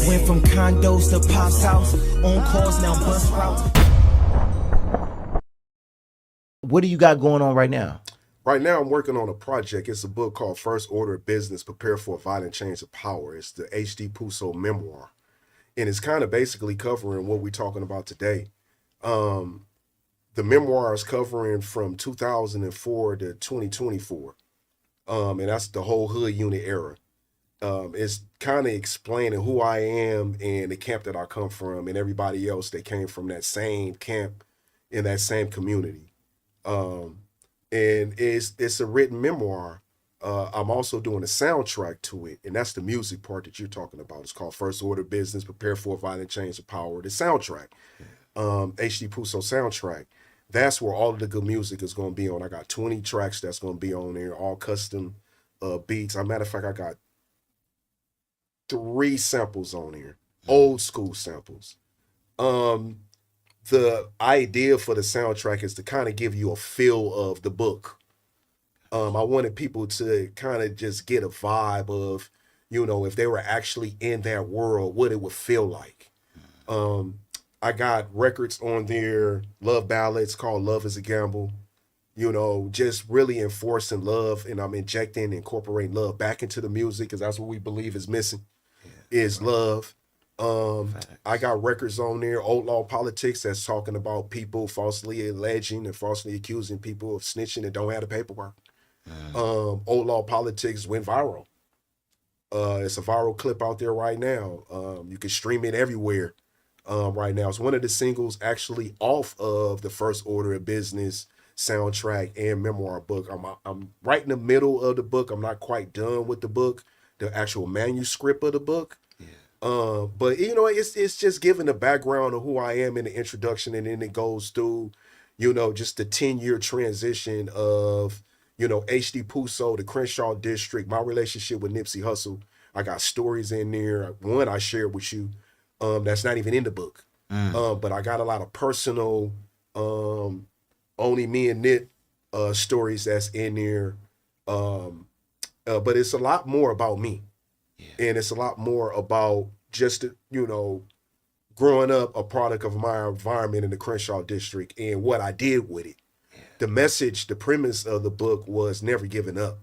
went from condos to Pop's house, on calls now bus routes. What do you got going on right now? Right now, I'm working on a project. It's a book called First Order of Business, Prepare for a Violent Change of Power. It's the HD Puso memoir. And it's kind of basically covering what we're talking about today. The memoir is covering from 2004 to 2024. And that's the whole hood unit era. It's kind of explaining who I am and the camp that I come from and everybody else that came from that same camp in that same community. And it's a written memoir. I'm also doing a soundtrack to it, and that's the music part that you're talking about. It's called First Order Business, Prepare for a Violent Change of Power. The soundtrack, HD Puso soundtrack. That's where all of the good music is going to be on. I got 20 tracks that's going to be on there, all custom beats. As a matter of fact, I got 3 samples on here, old school samples. The idea for the soundtrack is to kind of give you a feel of the book. I wanted people to kind of just get a vibe of, if they were actually in that world, what it would feel like. I got records on there, love ballads called Love is a Gamble, just really enforcing love, and I'm incorporating love back into the music because that's what we believe is missing, is love. I got records on there, Outlaw Politics, that's talking about people falsely alleging and falsely accusing people of snitching and don't have the paperwork. Outlaw Politics went viral. It's a viral clip out there right now. You can stream it everywhere right now. It's one of the singles actually off of the First Order of Business soundtrack and memoir book. I'm right in the middle of the book. I'm not quite done with the book, the actual manuscript of the book. But it's just giving the background of who I am in the introduction, and then it goes through, just the 10-year transition of, HD Puso, the Crenshaw District, my relationship with Nipsey Hussle. I got stories in there. One I shared with you, that's not even in the book. But I got a lot of personal, only me and Nip stories that's in there. But it's a lot more about me. And it's a lot more about just, growing up a product of my environment in the Crenshaw District and what I did with it. The message, the premise of the book was never giving up.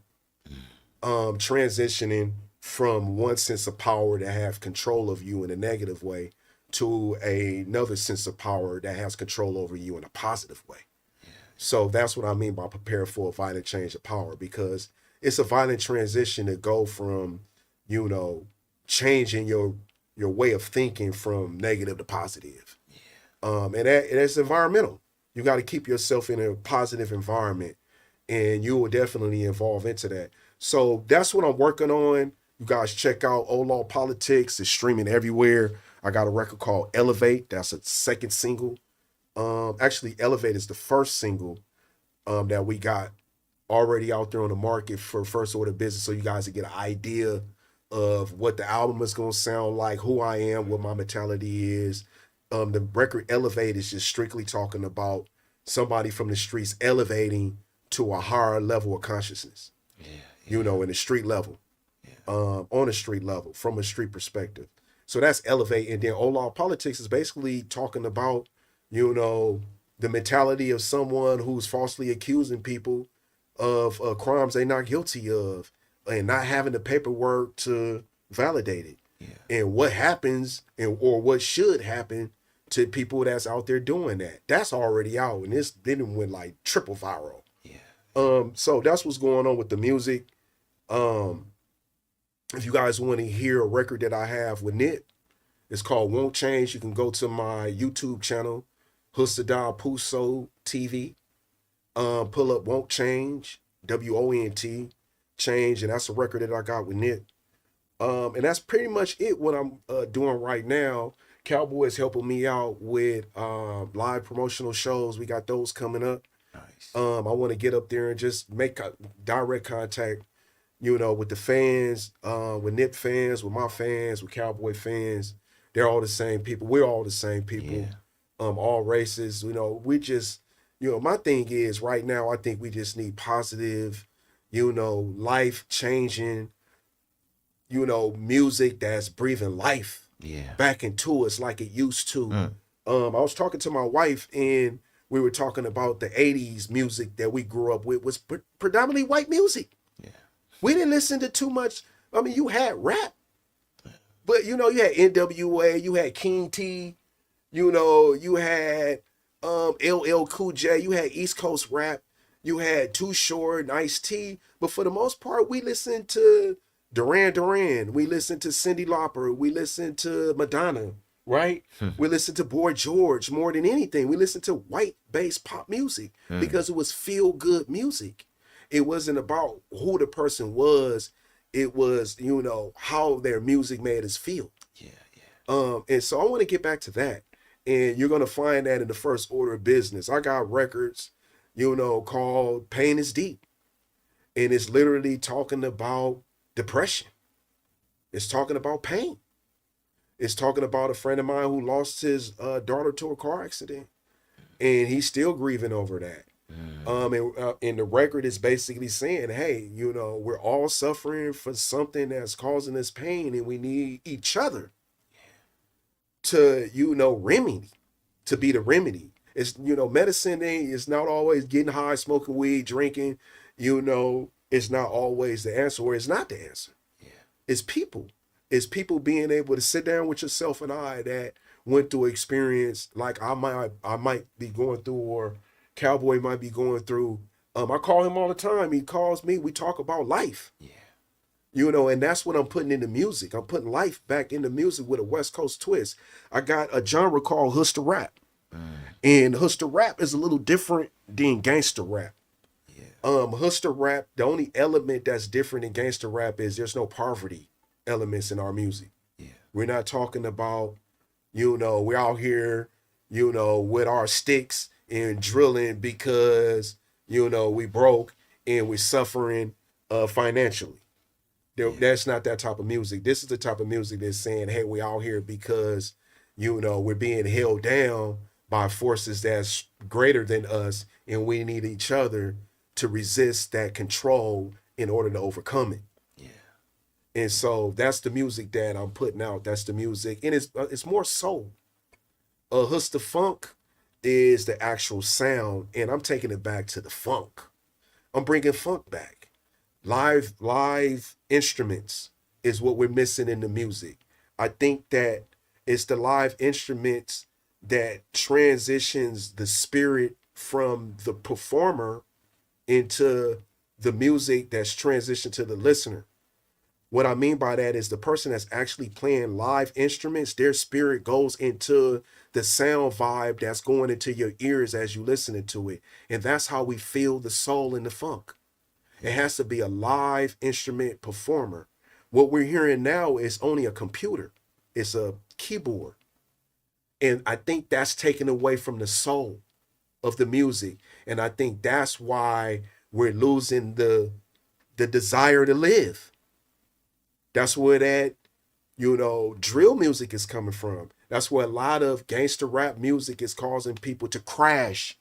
Transitioning from one sense of power to have control of you in a negative way to another sense of power that has control over you in a positive way. So that's what I mean by prepare for a violent change of power, because it's a violent transition to go from, changing your way of thinking from negative to positive. And that's environmental. You got to keep yourself in a positive environment, and you will definitely evolve into that. So that's what I'm working on. You guys check out Outlaw Politics. It's streaming everywhere. I got a record called Elevate. That's a second single. Actually, Elevate is the first single that we got already out there on the market for First Order Business, so you guys can get an idea of what the album is going to sound like, who I am, what my mentality is. The record Elevate is just strictly talking about somebody from the streets elevating to a higher level of consciousness, in the street level, on a street level, from a street perspective. So that's Elevate. And then Outlaw Politics is basically talking about, the mentality of someone who's falsely accusing people of crimes they're not guilty of and not having the paperwork to validate it. And what happens or what should happen to people that's out there doing that. That's already out, and this didn't went like triple viral. So that's what's going on with the music. If you guys want to hear a record that I have with Nip, it's called Won't Change. You can go to my YouTube channel, HD Puso TV. Pull up Won't Change, WONT, Change, and that's a record that I got with Nip. And that's pretty much it, what I'm doing right now. Cowboy's helping me out with live promotional shows. We got those coming up. Nice. I want to get up there and just make direct contact, with the fans, with Nip fans, with my fans, with Cowboy fans. They're all the same people. We're all the same people. All races. We just, my thing is right now, I think we just need positive, life changing, music that's breathing life back into us like it used to. I was talking to my wife and we were talking about the 80s music that we grew up with was predominantly white music. We didn't listen to too much. I mean, you had rap, but you know, you had NWA, you had King T, you know, you had LL Cool J, you had East Coast rap, you had Too Short and Ice-T, but for the most part, we listened to Duran Duran, we listened to Cyndi Lauper, we listened to Madonna, right? We listened to Boy George more than anything. We listened to white-based pop music because it was feel-good music. It wasn't about who the person was. It was, you know, how their music made us feel. And so I want to get back to that. And you're going to find that in the first order of business. I got records, you know, called Pain is Deep. And it's literally talking about depression. It's talking about pain. It's talking about a friend of mine who lost his daughter to a car accident. And he's still grieving over that. And the record is basically saying, hey, you know, we're all suffering for something that's causing us pain and we need each other to, you know, to be the remedy. It's, you know, medicine is not always getting high, smoking weed, drinking, you know, it's not always the answer, or it's not the answer. It's people. It's people being able to sit down with yourself and I that went through experience like I might be going through, or Cowboy might be going through. I call him all the time. He calls me. We talk about life. You know, and that's what I'm putting into music. I'm putting life back into music with a West Coast twist. I got a genre called Hooster Rap. And Hooster Rap is a little different than gangster rap. Hooster Rap, the only element that's different in gangster rap is there's no poverty elements in our music. We're not talking about, you know, we're out here, you know, with our sticks and drilling because, you know, we broke and we're suffering financially. That's not that type of music. This is the type of music that's saying, hey, we out here because, you know, we're being held down by forces that's greater than us, and we need each other to resist that control in order to overcome it. And so that's the music that I'm putting out. That's the music, and it's more soul. Hooster Funk is the actual sound, and I'm taking it back to the funk. I'm bringing funk back. Live instruments is what we're missing in the music. I think that it's the live instruments that transitions the spirit from the performer into the music that's transitioned to the listener. What I mean by that is the person that's actually playing live instruments, their spirit goes into the sound vibe that's going into your ears as you listening to it. And that's how we feel the soul in the funk. It has to be a live instrument performer. What we're hearing now is only a computer. It's a keyboard. And I think that's taken away from the soul of the music. And I think that's why we're losing the desire to live. That's where that, you know, drill music is coming from. That's where a lot of gangster rap music is causing people to crash,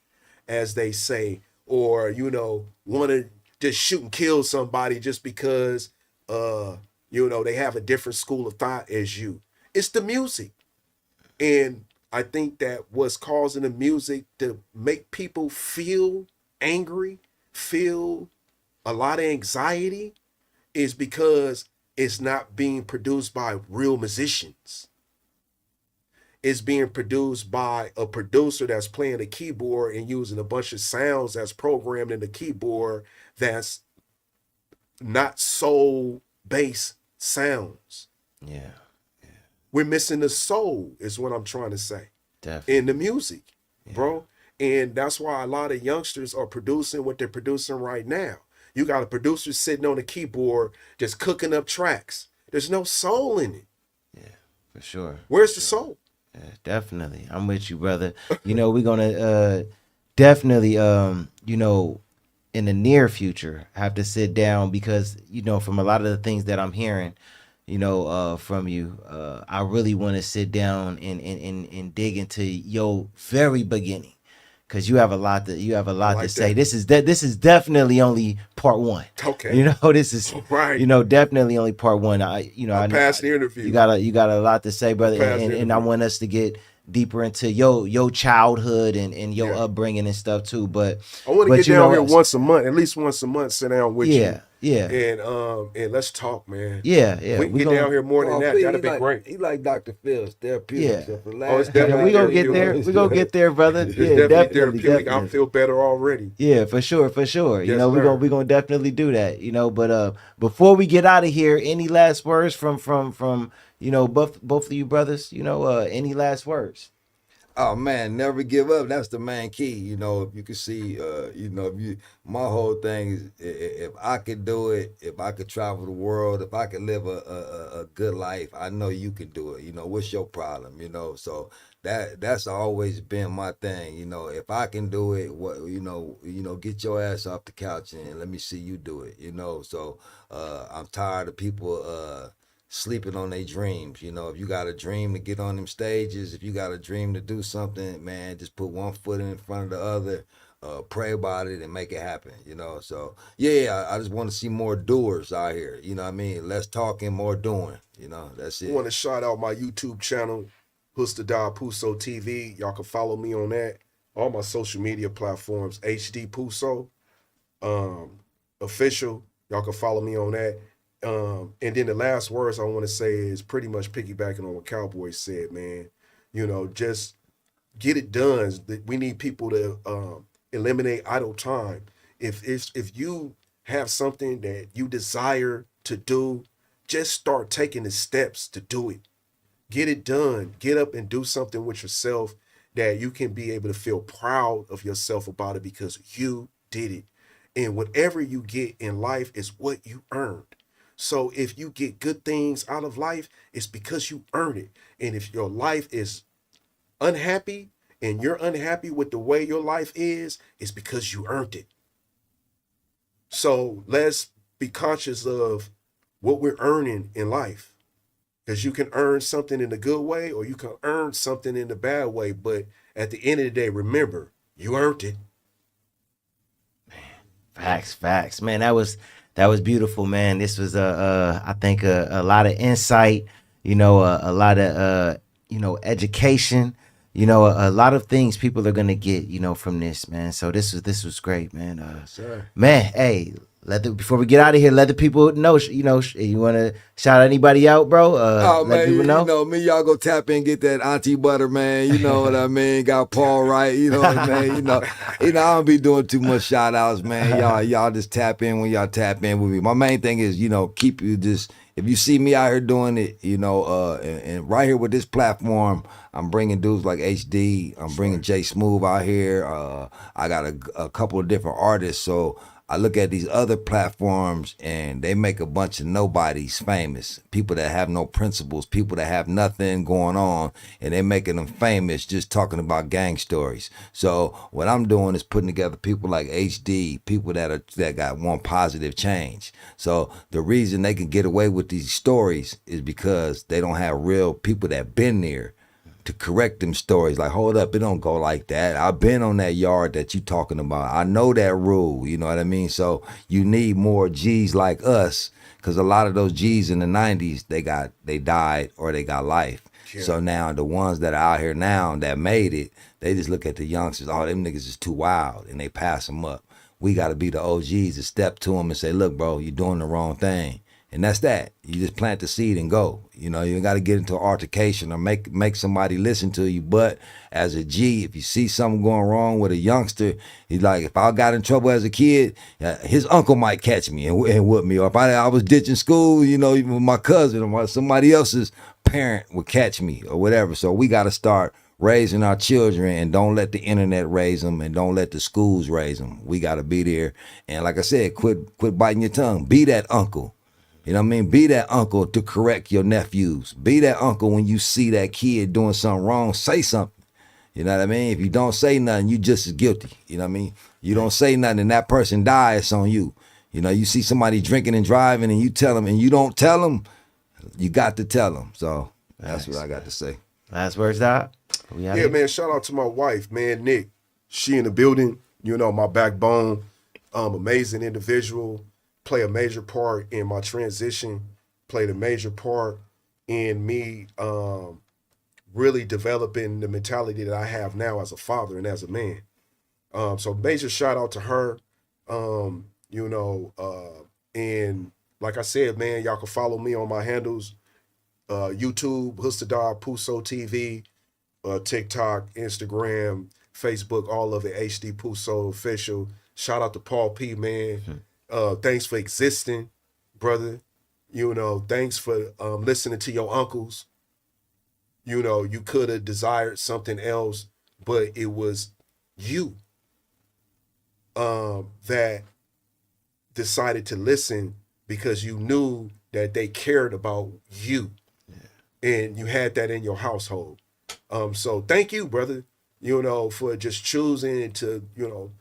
as they say, or, you know, want to just shoot and kill somebody just because, you know, they have a different school of thought as you. It's the music. And I think that what's causing the music to make people feel angry, feel a lot of anxiety, is because it's not being produced by real musicians. It's being produced by a producer that's playing the keyboard and using a bunch of sounds that's programmed in the keyboard that's not soul-based sounds. We're missing the soul is what I'm trying to say. In the music, bro. And that's why a lot of youngsters are producing what they're producing right now. You got a producer sitting on the keyboard just cooking up tracks. There's no soul in it. For sure. Where's the soul? Definitely. I'm with you, brother. You know, we're going to definitely, you know, in the near future, have to sit down because, you know, from a lot of the things that I'm hearing, you know, from you, I really want to sit down and dig into your very beginning. because you have a lot to like to say. that. This is definitely only part one. Okay. You know, this is Right. definitely only part one. I passed the interview. You got a lot to say, brother, passed the and I interview. want us to get deeper into your childhood and your Yeah. upbringing and stuff too. But I want to but get you down know, here once a month, at least once a month, sit down with yeah, yeah, you, and let's talk, man. yeah. If we can get gonna, down here more than that, that'd be great. He like Dr. Phil's therapeutic. Yeah. So for the Oh, it's last definitely we gonna get therapeutic. there. We gonna get there, brother. It's Yeah, definitely therapeutic. I definitely. feel better already. Yeah, for sure, for sure. Yes, we sir. gonna definitely do that. But before we get out of here, any last words from both of you brothers? Any last words? Oh man, never give up. That's the main key. You know, if you can see, my whole thing is if I could do it, if I could travel the world, if I could live a good life, I know you can do it. You know, what's your problem? You know, so that's always been my thing. You know, if I can do it, get your ass off the couch and let me see you do it. You know, so I'm tired of people sleeping on their dreams. You know, if you got a dream to get on them stages, if you got a dream to do something, man, just put one foot in front of the other, pray about it and make it happen, you know. So yeah, I just want to see more doers out here, you know what I mean? Less talking, more doing, you know. That's it. I want to shout out my YouTube channel, WisdomHD Puso TV. Y'all can follow me on that. All my social media platforms, HD Puso, official. Y'all can follow me on that. And then the last words I want to say is pretty much piggybacking on what Cowboy said, man. Just get it done. We need people to eliminate idle time. If you have something that you desire to do, just start taking the steps to do it. Get it done. Get up and do something with yourself that you can be able to feel proud of yourself about it because you did it. And whatever you get in life is what you earned. So if you get good things out of life, it's because you earned it. And if your life is unhappy and you're unhappy with the way your life is, it's because you earned it. So let's be conscious of what we're earning in life. Because you can earn something in a good way or you can earn something in a bad way. But at the end of the day, remember, you earned it. Facts. Man, that was beautiful, man. This was I think a lot of insight, a lot of education, a lot of things people are gonna get, from this, man. So this was great, man. Sir. Man, hey, before we get out of here, let the people know. You want to shout anybody out, bro? Let man, people know. You know me, y'all go tap in, get that auntie butter, man. You know what I mean? Got Paul right, you know what I mean? You know, I don't be doing too much shout outs, man. Y'all just tap in when y'all tap in with me. My main thing is, keep you just. If you see me out here doing it, and right here with this platform, I'm bringing dudes like HD. I'm bringing Jay Smooth out here. I got a couple of different artists, so I look at these other platforms and they make a bunch of nobodies famous. People that have no principles, people that have nothing going on, and they're making them famous just talking about gang stories. So what I'm doing is putting together people like HD, people that got one positive change. So the reason they can get away with these stories is because they don't have real people that been there to correct them stories. Like, hold up, it don't go like that. I've been on that yard that you talking about. I know that rule, you know what I mean? So you need more G's like us, because a lot of those G's in the 90s, they died or they got life. Yeah. So now the ones that are out here now that made it, they just look at the youngsters, oh, them niggas is too wild, and they pass them up. We got to be the OGs to step to them and say, look, bro, you're doing the wrong thing. And that's that. You just plant the seed and go. You got to get into an altercation or make somebody listen to you. But as a G, if you see something going wrong with a youngster, he's like, if I got in trouble as a kid, his uncle might catch me and whip me. Or if I was ditching school, even my cousin or somebody else's parent would catch me or whatever. So we got to start raising our children, and don't let the internet raise them, and don't let the schools raise them. We got to be there. And like I said, quit biting your tongue. Be that uncle. You know what I mean? Be that uncle to correct your nephews. Be that uncle when you see that kid doing something wrong. Say something. You know what I mean? If you don't say nothing, you just as guilty. You know what I mean? You don't say nothing and that person dies, it's on you. You see somebody drinking and driving and you tell them and you don't tell them, you got to tell them. So that's what I got to say. Last words, Doc? Yeah, man, shout out to my wife, man, Nick. She in the building, you know, my backbone, amazing individual, play a major part in my transition, played a major part in me really developing the mentality that I have now as a father and as a man. So major shout out to her. You know, and like I said, man, y'all can follow me on my handles, YouTube, WisdomHD Puso TV, TikTok, Instagram, Facebook, all of it, HD Puso official. Shout out to Paul P, man. Thanks for existing, brother. You know, thanks for listening to your uncles. You know, you could have desired something else, but it was you that decided to listen because you knew that they cared about you. And you had that in your household. So thank you, brother, you know, for just choosing to, you know,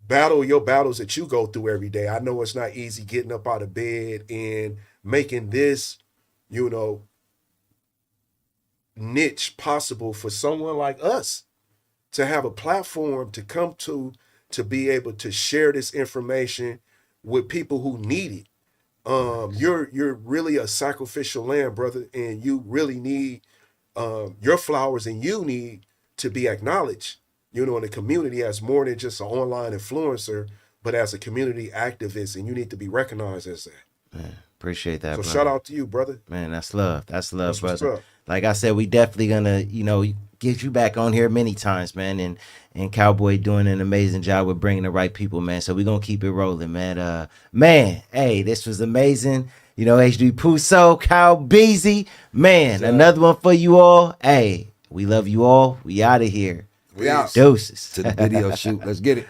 battle your battles that you go through every day. I know it's not easy getting up out of bed and making this, you know, niche possible for someone like us to have a platform to come to be able to share this information with people who need it. You're really a sacrificial lamb, brother, and you really need your flowers, and you need to be acknowledged, you know, in the community as more than just an online influencer, but as a community activist, and you need to be recognized as that. Man, appreciate that, So brother. shout out to you, brother. Man, that's love. That's love, That's what's brother. up. Like I said, we definitely gonna, you know, get you back on here many times, man. And Cowboy doing an amazing job with bringing the right people, man. So we're gonna keep it rolling, man. Man, hey, this was amazing. You know, HD Puso, Cow Beezy, man. Another one for you all. Hey, we love you all. We out of here. We out. Deuces. To the video shoot. Let's get it.